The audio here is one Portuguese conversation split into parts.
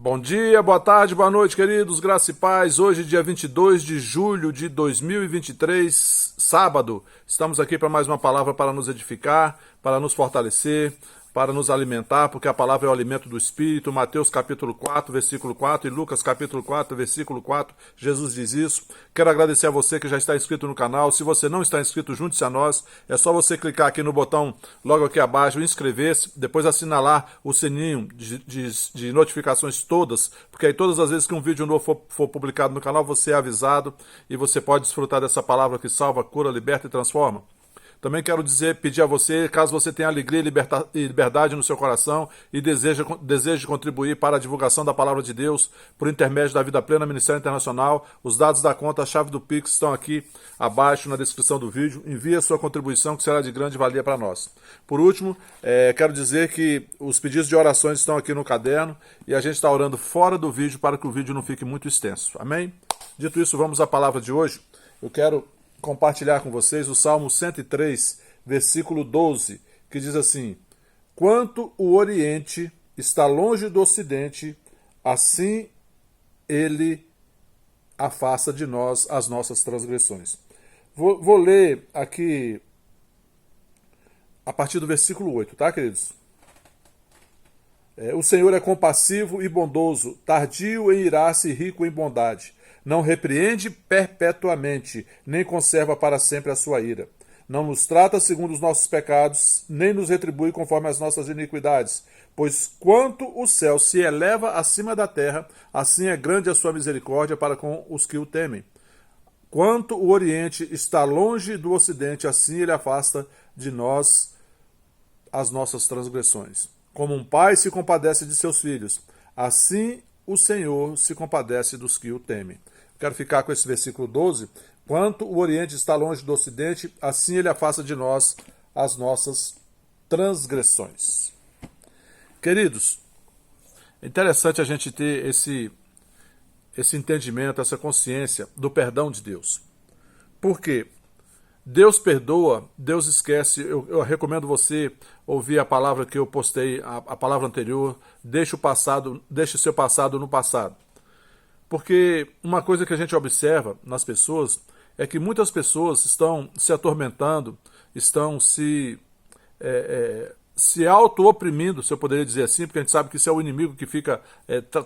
Bom dia, boa tarde, boa noite, queridos, graça e paz. Hoje, dia 22 de julho de 2023, sábado. Estamos aqui para mais uma palavra para nos edificar, para nos fortalecer, para nos alimentar, porque a palavra é o alimento do Espírito. Mateus capítulo 4, versículo 4 e Lucas capítulo 4, versículo 4, Jesus diz isso. Quero agradecer a você que já está inscrito no canal. Se você não está inscrito, junte-se a nós. É só você clicar aqui no botão logo aqui abaixo, inscrever-se, depois assinalar o sininho de notificações todas, porque aí todas as vezes que um vídeo novo for publicado no canal, você é avisado e você pode desfrutar dessa palavra que salva, cura, liberta e transforma. Também quero pedir a você, caso você tenha alegria e liberdade no seu coração e deseje contribuir para a divulgação da Palavra de Deus por intermédio da Vida Plena Ministério Internacional, os dados da conta, a chave do Pix estão aqui abaixo na descrição do vídeo. Envie a sua contribuição que será de grande valia para nós. Por último, quero dizer que os pedidos de orações estão aqui no caderno e a gente está orando fora do vídeo para que o vídeo não fique muito extenso. Amém? Dito isso, vamos à palavra de hoje. Eu quero compartilhar com vocês o Salmo 103, versículo 12, que diz assim: quanto o Oriente está longe do Ocidente, assim ele afasta de nós as nossas transgressões. Vou ler aqui a partir do versículo 8, tá, queridos? O Senhor é compassivo e bondoso, tardio em irar-se e rico em bondade. Não repreende perpetuamente, nem conserva para sempre a sua ira. Não nos trata segundo os nossos pecados, nem nos retribui conforme as nossas iniquidades. Pois quanto o céu se eleva acima da terra, assim é grande a sua misericórdia para com os que o temem. Quanto o Oriente está longe do Ocidente, assim ele afasta de nós as nossas transgressões. Como um pai se compadece de seus filhos, assim o Senhor se compadece dos que o temem. Quero ficar com esse versículo 12. Quanto o Oriente está longe do Ocidente, assim ele afasta de nós as nossas transgressões. Queridos, é interessante a gente ter esse entendimento, essa consciência do perdão de Deus. Por quê? Deus perdoa, Deus esquece. Eu recomendo você ouvir a palavra que eu postei, a palavra anterior. Deixe o seu passado no passado. Porque uma coisa que a gente observa nas pessoas é que muitas pessoas estão se atormentando, estão se auto-oprimindo, se eu poderia dizer assim, porque a gente sabe que isso é o inimigo que fica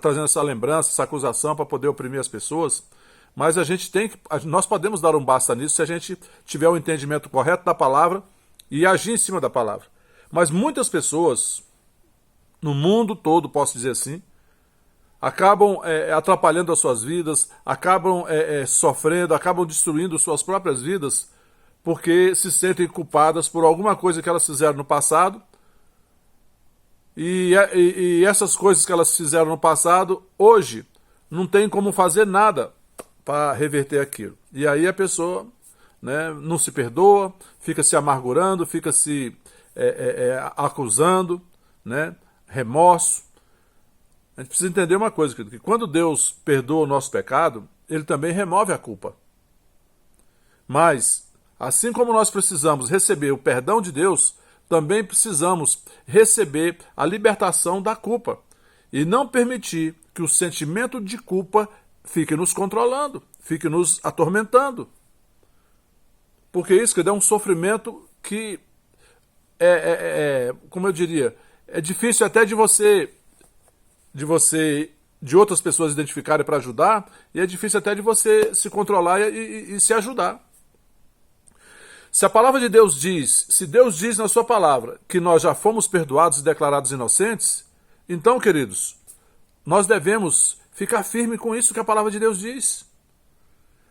trazendo essa lembrança, essa acusação para poder oprimir as pessoas. Mas nós podemos dar um basta nisso se a gente tiver o entendimento correto da palavra e agir em cima da palavra. Mas muitas pessoas, no mundo todo, posso dizer assim, acabam atrapalhando as suas vidas, acabam sofrendo, acabam destruindo suas próprias vidas, porque se sentem culpadas por alguma coisa que elas fizeram no passado, e essas coisas que elas fizeram no passado, hoje, não tem como fazer nada para reverter aquilo. E aí a pessoa, né, não se perdoa, fica se amargurando, fica se acusando, né, remorso. A gente precisa entender uma coisa, querido, que quando Deus perdoa o nosso pecado, Ele também remove a culpa. Mas, assim como nós precisamos receber o perdão de Deus, também precisamos receber a libertação da culpa. E não permitir que o sentimento de culpa fique nos controlando, fique nos atormentando. Porque isso, querido, é um sofrimento que como eu diria, é difícil até de outras pessoas identificarem para ajudar, e é difícil até de você se controlar e se ajudar. Se a palavra de Deus diz, se Deus diz na sua palavra que nós já fomos perdoados e declarados inocentes, então, queridos, nós devemos ficar firme com isso que a palavra de Deus diz.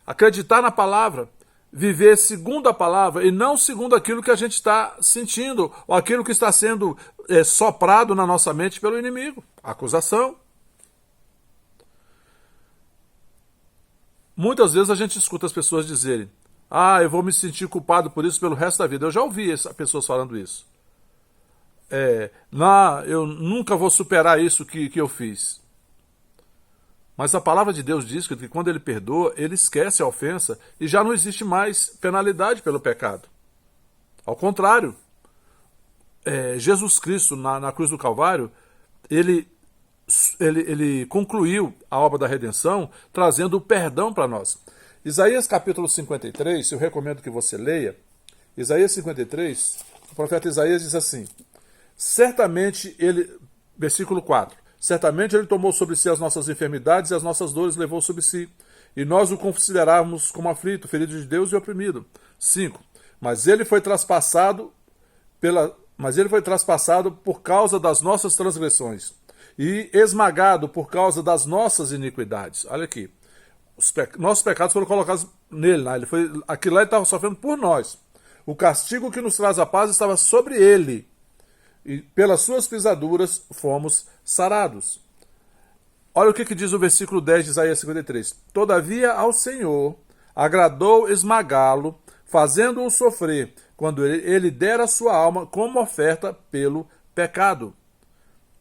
Acreditar na palavra, viver segundo a palavra e não segundo aquilo que a gente está sentindo ou aquilo que está sendo soprado na nossa mente pelo inimigo. Acusação. Muitas vezes a gente escuta as pessoas dizerem: eu vou me sentir culpado por isso pelo resto da vida. Eu já ouvi pessoas falando isso. Eu nunca vou superar isso que eu fiz. Mas a palavra de Deus diz que quando Ele perdoa, Ele esquece a ofensa e já não existe mais penalidade pelo pecado. Ao contrário, Jesus Cristo, na cruz do Calvário, Ele ele concluiu a obra da redenção trazendo o perdão para nós. Isaías capítulo 53, eu recomendo que você leia. Isaías 53, o profeta Isaías diz assim: certamente ele, versículo 4, certamente ele tomou sobre si as nossas enfermidades e as nossas dores levou sobre si, e nós o considerávamos como aflito, ferido de Deus e oprimido. 5, mas ele foi traspassado por causa das nossas transgressões e esmagado por causa das nossas iniquidades. Olha aqui, nossos pecados foram colocados nele, né? Aquilo lá ele estava sofrendo por nós. O castigo que nos traz a paz estava sobre ele, e pelas suas pisaduras fomos sarados. Olha o que diz o versículo 10 de Isaías 53. Todavia ao Senhor agradou esmagá-lo, fazendo-o sofrer, quando ele der a sua alma como oferta pelo pecado.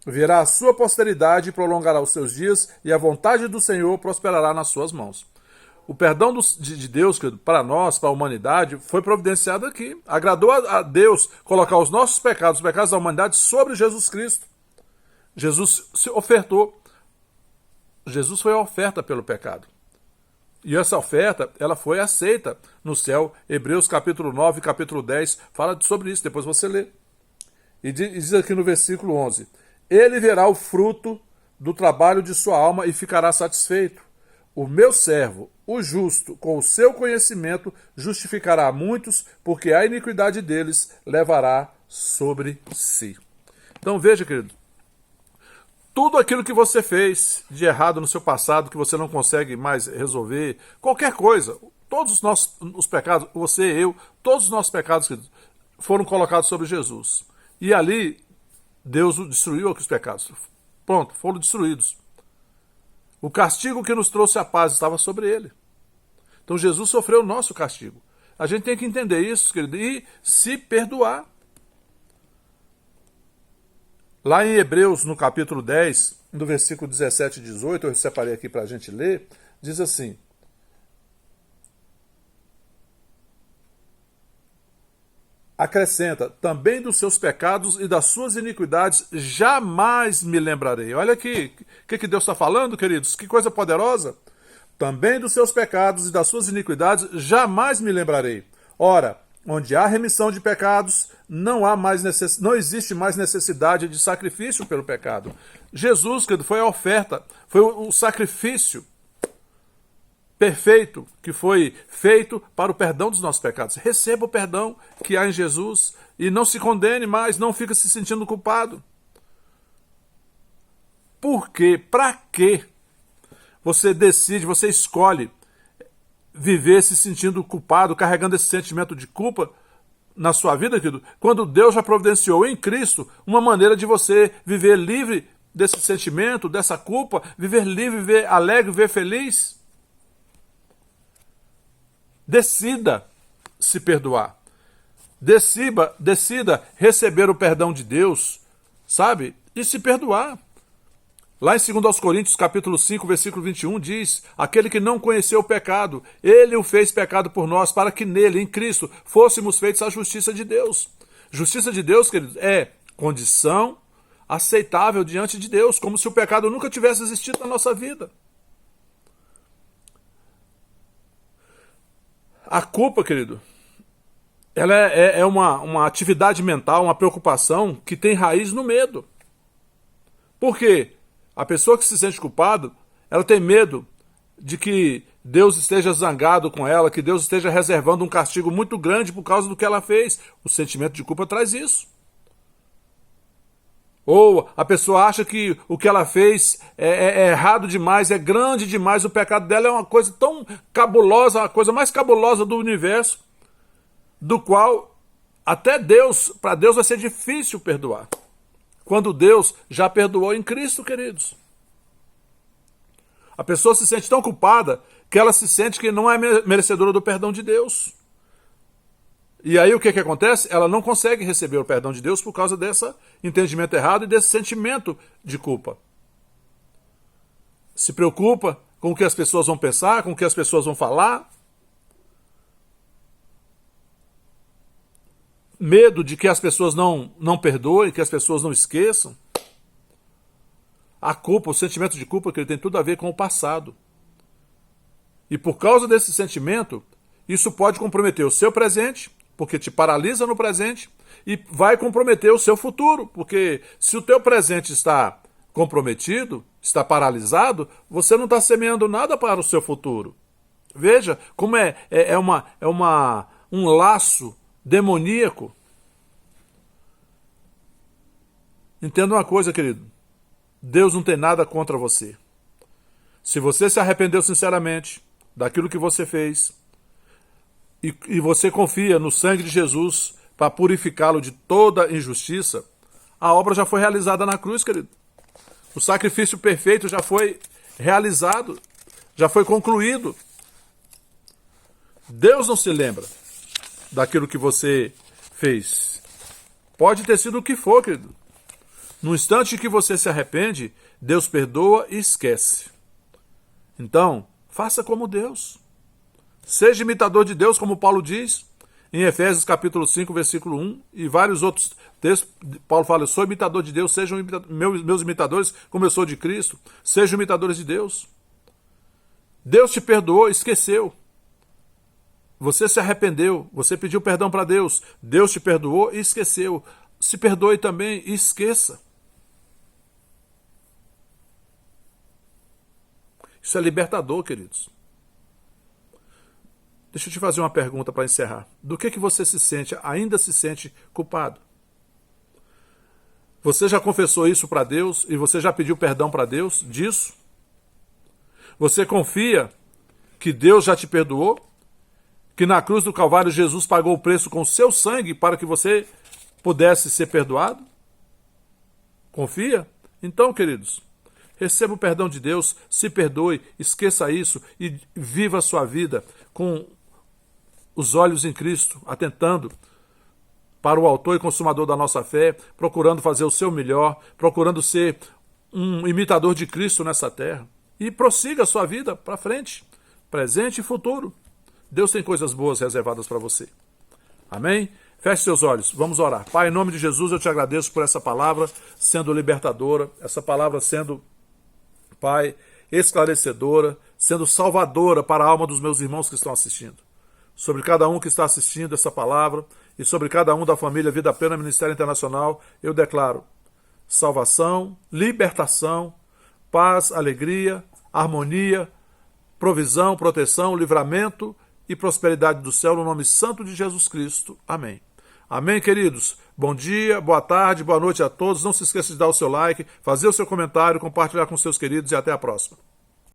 Verá a sua posteridade e prolongará os seus dias, e a vontade do Senhor prosperará nas suas mãos. O perdão de Deus, querido, para nós, para a humanidade, foi providenciado aqui. Agradou a Deus colocar os nossos pecados, os pecados da humanidade, sobre Jesus Cristo. Jesus se ofertou. Jesus foi a oferta pelo pecado. E essa oferta, ela foi aceita no céu. Hebreus capítulo 9, capítulo 10, fala sobre isso, depois você lê. E diz aqui no versículo 11: ele verá o fruto do trabalho de sua alma e ficará satisfeito. O meu servo, o justo, com o seu conhecimento, justificará muitos, porque a iniquidade deles levará sobre si. Então veja, querido, tudo aquilo que você fez de errado no seu passado, que você não consegue mais resolver, qualquer coisa, todos os pecados, você, eu, todos os nossos pecados, querido, foram colocados sobre Jesus. E ali, Deus destruiu aqueles pecados. Pronto, foram destruídos. O castigo que nos trouxe a paz estava sobre ele. Então Jesus sofreu o nosso castigo. A gente tem que entender isso, querido, e se perdoar. Lá em Hebreus, no capítulo 10, no versículo 17 e 18, eu separei aqui para a gente ler, diz assim: acrescenta, também dos seus pecados e das suas iniquidades jamais me lembrarei. Olha aqui, o que Deus está falando, queridos? Que coisa poderosa. Também dos seus pecados e das suas iniquidades jamais me lembrarei. Ora, onde há remissão de pecados, não existe mais necessidade de sacrifício pelo pecado. Jesus, querido, foi a oferta, foi o sacrifício perfeito que foi feito para o perdão dos nossos pecados. Receba o perdão que há em Jesus e não se condene mais, não fica se sentindo culpado. Por quê? Para quê? Você decide, você escolhe viver se sentindo culpado, carregando esse sentimento de culpa na sua vida, querido, quando Deus já providenciou em Cristo uma maneira de você viver livre desse sentimento, dessa culpa, viver livre, viver alegre, viver feliz. Decida se perdoar. Decida receber o perdão de Deus, sabe? E se perdoar. Lá em 2 Coríntios, capítulo 5, versículo 21, diz: aquele que não conheceu o pecado, ele o fez pecado por nós, para que nele, em Cristo, fôssemos feitos a justiça de Deus. Justiça de Deus, queridos, é condição aceitável diante de Deus, como se o pecado nunca tivesse existido na nossa vida. A culpa, querido, ela é uma atividade mental, uma preocupação que tem raiz no medo. Por quê? A pessoa que se sente culpada, ela tem medo de que Deus esteja zangado com ela, que Deus esteja reservando um castigo muito grande por causa do que ela fez. O sentimento de culpa traz isso. Ou a pessoa acha que o que ela fez é errado demais, é grande demais, o pecado dela é uma coisa tão cabulosa, a coisa mais cabulosa do universo, do qual até Deus, para Deus vai ser difícil perdoar. Quando Deus já perdoou em Cristo, queridos. A pessoa se sente tão culpada que ela se sente que não é merecedora do perdão de Deus. E aí o que acontece? Ela não consegue receber o perdão de Deus por causa desse entendimento errado e desse sentimento de culpa. Se preocupa com o que as pessoas vão pensar, com o que as pessoas vão falar. Medo de que as pessoas não perdoem, que as pessoas não esqueçam. A culpa, o sentimento de culpa, que ele tem tudo a ver com o passado. E por causa desse sentimento, isso pode comprometer o seu presente, porque te paralisa no presente, e vai comprometer o seu futuro, porque se o teu presente está comprometido, está paralisado, você não está semeando nada para o seu futuro. Veja como um laço demoníaco. Entenda uma coisa, querido. Deus não tem nada contra você. Se você se arrependeu sinceramente daquilo que você fez e você confia no sangue de Jesus para purificá-lo de toda injustiça, a obra já foi realizada na cruz, querido. O sacrifício perfeito já foi realizado, já foi concluído. Deus não se lembra daquilo que você fez. Pode ter sido o que for, querido. No instante que você se arrepende, Deus perdoa e esquece. Então, faça como Deus. Seja imitador de Deus, como Paulo diz em Efésios capítulo 5, versículo 1, e vários outros textos. Paulo fala: eu sou imitador de Deus, sejam meus imitadores, como eu sou de Cristo. Sejam imitadores de Deus. Deus te perdoou, esqueceu. Você se arrependeu, você pediu perdão para Deus. Deus te perdoou e esqueceu. Se perdoe também e esqueça. Isso é libertador, queridos. Deixa eu te fazer uma pergunta para encerrar. Do que você ainda se sente culpado? Você já confessou isso para Deus e você já pediu perdão para Deus disso? Você confia que Deus já te perdoou? Que na cruz do Calvário Jesus pagou o preço com o seu sangue para que você pudesse ser perdoado? Confia? Então, queridos, receba o perdão de Deus, se perdoe, esqueça isso e viva a sua vida com os olhos em Cristo, atentando para o autor e consumador da nossa fé, procurando fazer o seu melhor, procurando ser um imitador de Cristo nessa terra. E prossiga a sua vida para frente, presente e futuro. Deus tem coisas boas reservadas para você. Amém? Feche seus olhos, vamos orar. Pai, em nome de Jesus, eu te agradeço por essa palavra sendo libertadora, essa palavra sendo, Pai, esclarecedora, sendo salvadora para a alma dos meus irmãos que estão assistindo. Sobre cada um que está assistindo essa palavra e sobre cada um da família Vida Plena Ministério Internacional, eu declaro salvação, libertação, paz, alegria, harmonia, provisão, proteção, livramento e prosperidade do céu no nome santo de Jesus Cristo. Amém. Amém, queridos? Bom dia, boa tarde, boa noite a todos. Não se esqueça de dar o seu like, fazer o seu comentário, compartilhar com seus queridos e até a próxima.